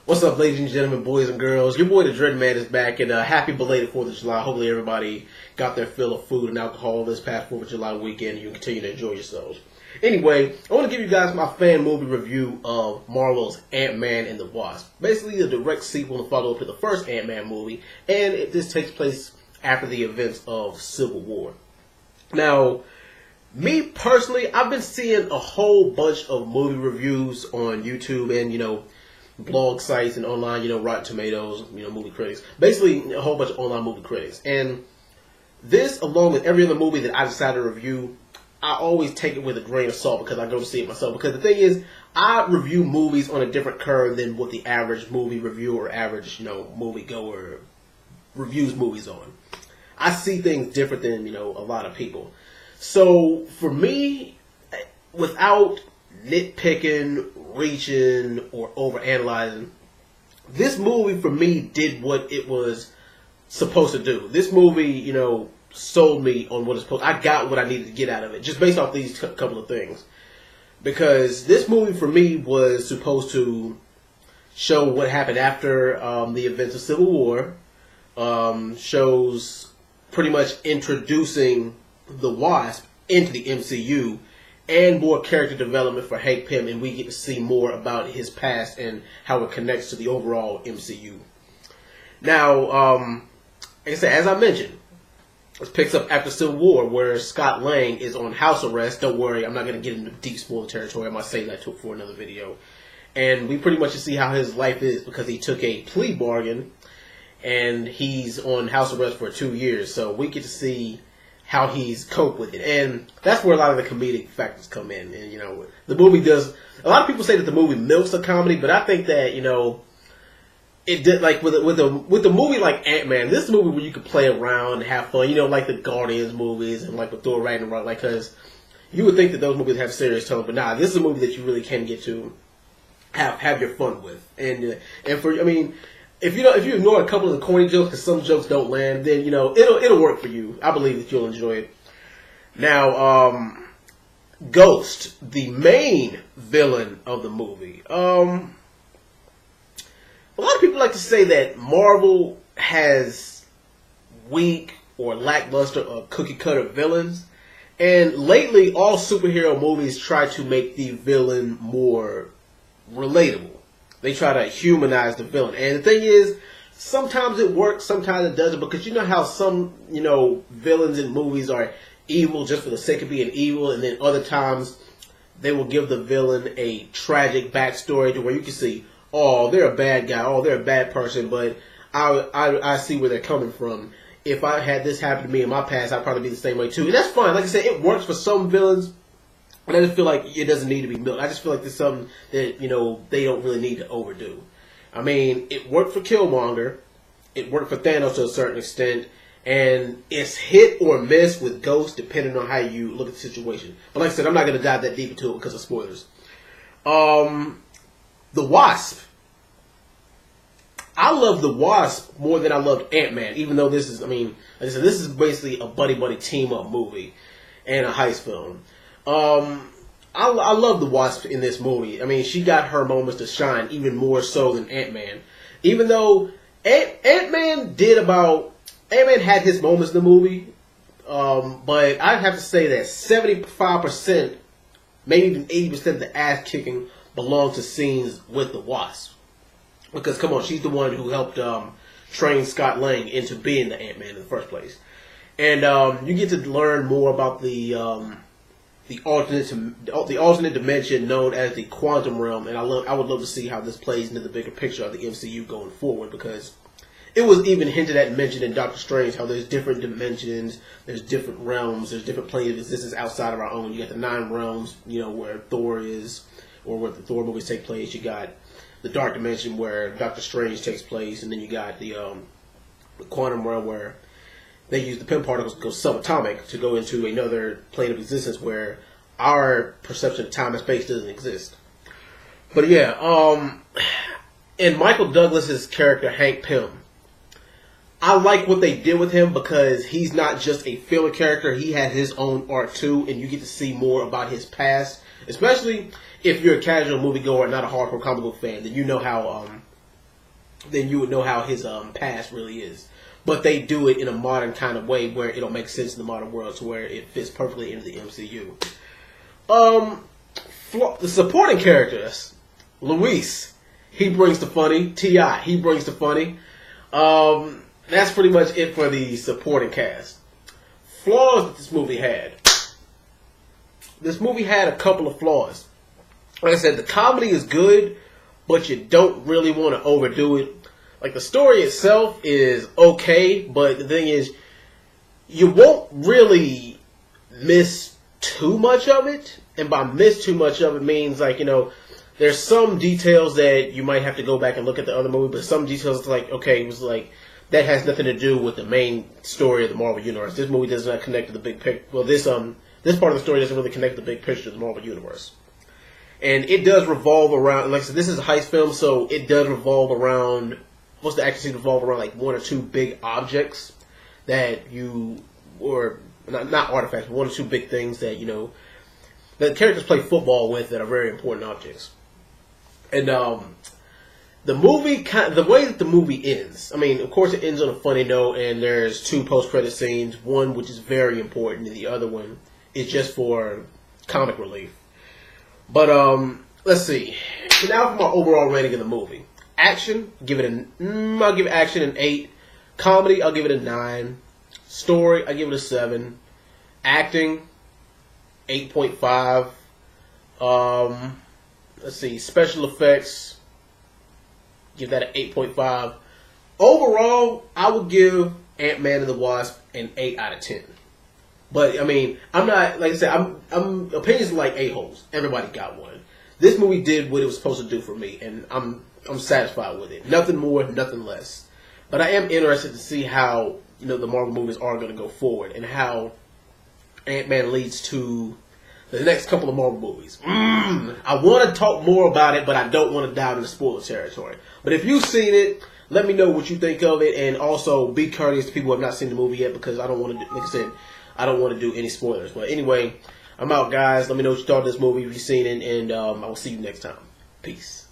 What's up, ladies and gentlemen, boys and girls? Your boy, TheDreadMan, is back, and happy belated 4th of July. Hopefully everybody got their fill of food and alcohol this past 4th of July weekend. You can continue to enjoy yourselves. Anyway, I want to give you guys my fan movie review of Marvel's Ant-Man and the Wasp. Basically, a direct sequel and follow-up to the first Ant-Man movie, and this takes place after the events of Civil War. Now, me personally, I've been seeing a whole bunch of movie reviews on YouTube and, blog sites and online, Rotten Tomatoes, movie critics. Basically, a whole bunch of online movie critics. And this, along with every other movie that I decide to review, I always take it with a grain of salt because I go to see it myself. Because the thing is, I review movies on a different curve than what the average movie reviewer or average, movie goer reviews movies on. I see things different than, a lot of people. So, for me, without nitpicking, reaching, or overanalyzing, this movie for me did what it was supposed to do. This movie, sold me on what it's supposed. I got what I needed to get out of it, just based off these couple of things. Because this movie for me was supposed to show what happened after the events of Civil War. Shows pretty much introducing the Wasp into the MCU. And more character development for Hank Pym, and we get to see more about his past and how it connects to the overall MCU. Now, like I said, as I mentioned, this picks up after Civil War, where Scott Lang is on house arrest. Don't worry, I'm not going to get into deep spoiler territory. I might save that for another video. And we pretty much see how his life is because he took a plea bargain, and he's on house arrest for 2 years. So we get to see how he's coped with it. And that's where a lot of the comedic factors come in. And, the movie does... A lot of people say that the movie milks the comedy, but I think that, it did, like, with a movie like Ant-Man, this is a movie where you could play around and have fun, like the Guardians movies and, like, with Thor Ragnarok, like, because you would think that those movies have serious tone, but nah, this is a movie that you really can get to have your fun with. And for, if you ignore a couple of the corny jokes, because some jokes don't land, then it'll work for you. I believe that you'll enjoy it. Now, Ghost, the main villain of the movie. A lot of people like to say that Marvel has weak or lackluster or cookie cutter villains, and lately all superhero movies try to make the villain more relatable. They try to humanize the villain. And the thing is, sometimes it works, sometimes it doesn't. Because you know how some, villains in movies are evil just for the sake of being evil. And then other times, they will give the villain a tragic backstory to where you can see, oh, they're a bad guy. Oh, they're a bad person. But I see where they're coming from. If I had this happen to me in my past, I'd probably be the same way too. And that's fine. Like I said, it works for some villains. But I just feel like it doesn't need to be milked. I just feel like there's something that, they don't really need to overdo. I mean, it worked for Killmonger. It worked for Thanos to a certain extent. And it's hit or miss with Ghost depending on how you look at the situation. But like I said, I'm not going to dive that deep into it because of spoilers. The Wasp. I love the Wasp more than I loved Ant-Man. Even though this is, like I said, this is basically a buddy-buddy team-up movie. And a heist film. I love the Wasp in this movie. She got her moments to shine even more so than Ant-Man. Even though Ant-Man had his moments in the movie, but I'd have to say that 75%, maybe even 80% of the ass kicking belonged to scenes with the Wasp. Because, come on, she's the one who helped train Scott Lang into being the Ant-Man in the first place. And you get to learn more about the alternate dimension known as the quantum realm, and I would love to see how this plays into the bigger picture of the MCU going forward, because it was even hinted at and mentioned in Doctor Strange how there's different dimensions, there's different realms, there's different planes of existence outside of our own. You got the 9 realms, where Thor is, or where the Thor movies take place. You got the dark dimension where Doctor Strange takes place, and then you got the quantum realm where they use the Pym particles to go subatomic to go into another plane of existence where our perception of time and space doesn't exist. But yeah, and Michael Douglas's character, Hank Pym, I like what they did with him because he's not just a filler character. He had his own art too, and you get to see more about his past. Especially if you're a casual moviegoer and not a hardcore comic book fan, then you know how then you would know how his past really is. But they do it in a modern kind of way where it'll make sense in the modern world to where it fits perfectly into the MCU. The supporting characters, Luis, he brings the funny. T.I., he brings the funny. That's pretty much it for the supporting cast. Flaws that this movie had. This movie had a couple of flaws. Like I said, the comedy is good, but you don't really want to overdo it. Like, the story itself is okay, but the thing is, you won't really miss too much of it. And by miss too much of it means, like, you know, there's some details that you might have to go back and look at the other movie, but some details, like, okay, it was like, that has nothing to do with the main story of the Marvel Universe. This movie does not connect to the big picture. Well, this part of the story doesn't really connect to the big picture of the Marvel Universe. And it does revolve around, like I said, this is a heist film, so it does revolve around, most of the action scenes revolve around like one or two big objects that you, or not artifacts, but one or two big things that, you know, that characters play football with that are very important objects. And the movie, the way that the movie ends, I mean, of course it ends on a funny note, and there's two post-credit scenes, one which is very important, and the other one is just for comic relief. But, let's see. So now for my overall rating of the movie. Action, I'll give action an 8. Comedy, I'll give it a 9. Story, I'll give it a 7. Acting, 8.5. Let's see, special effects, give that an 8.5. Overall, I would give Ant-Man and the Wasp an 8 out of 10. But, I mean, I'm not, like I said, I'm opinions are like a-holes. Everybody got one. This movie did what it was supposed to do for me, and I'm satisfied with it. Nothing more, nothing less. But I am interested to see how, you know, the Marvel movies are going to go forward, and how Ant-Man leads to the next couple of Marvel movies. I want to talk more about it, but I don't want to dive into spoiler territory. But if you've seen it, let me know what you think of it, and also be courteous to people who have not seen the movie yet, because I don't want to, like I said, I don't want to do any spoilers. But anyway, I'm out, guys. Let me know what you thought of this movie, if you've seen it, and I will see you next time. Peace.